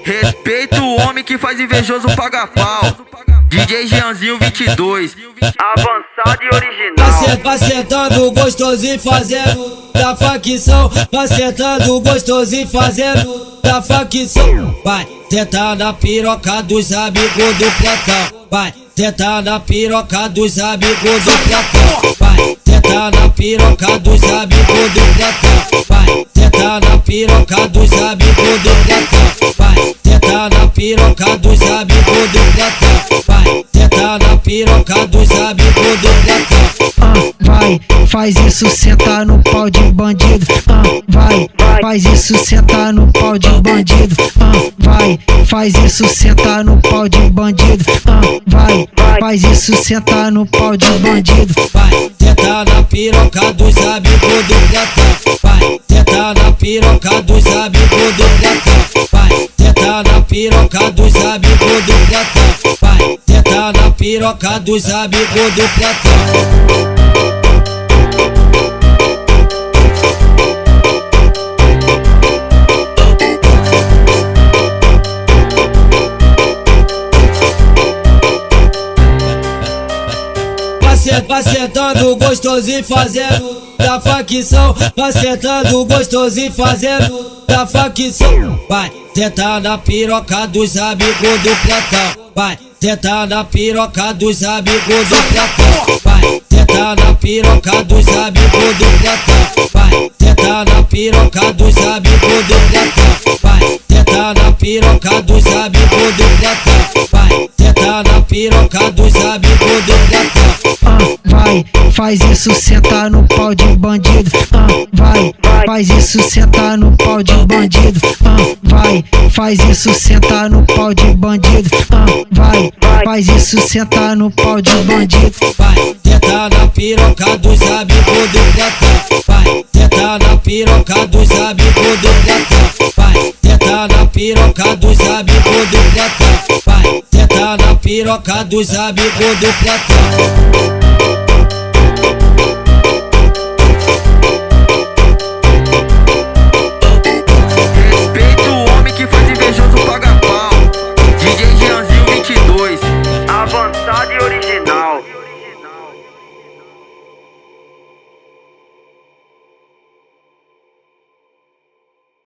Respeita o homem que faz invejoso paga pau. DJ Jeanzinho 22, avançado e original. Vai sentando gostosinho fazendo da facção. Vai sentando gostosinho fazendo da facção. Vai sentar na piroca dos amigos do plantão. Vai sentar na piroca dos amigos do plantão. Vai sentar na piroca dos amigos do plantão. Vai sentar na piroca dos amigos do plantão. Vai sentar na piroca dos amigos do plantão. Vai sentar na piroca dos amigos do plantão. Vai, faz isso, senta no pau de bandido. Vai, faz isso, senta no pau de bandido. Vai, faz isso, senta no pau de bandido. Vai, faz isso, senta no pau de bandido. Vai sentar na piroca dos amigos do plantão. Vai sentar na piroca dos amigos do plantão. Vai sentar na piroca dos amigos do plantão. Vai sentar na piroca dos amigos do plantão. Vai sentando gostosinho fazendo da facção. Vai sentando gostosinho fazendo da facção. Vai sentar na piroca dos amigos do plantão. Vai sentar na piroca dos amigos do plantão. Vai sentar na piroca dos amigos do plantão. Vai sentar na piroca dos amigos do plantão. Vai sentar na piroca dos amigos do plantão. Vai sentar na piroca dos amigos do plantão. Vai, faz isso, senta no pau de bandido. Vai, faz isso, senta no pau de bandido. Vai, faz isso, senta no pau de bandido. Vai, faz isso, senta no pau de bandido. Vai sentar na piroca dos amigos do plantão. Vai sentar na piroca dos amigos do plantão. Vai sentar na piroca dos amigos do plantão. Vai sentar na piroca dos amigos do plantão.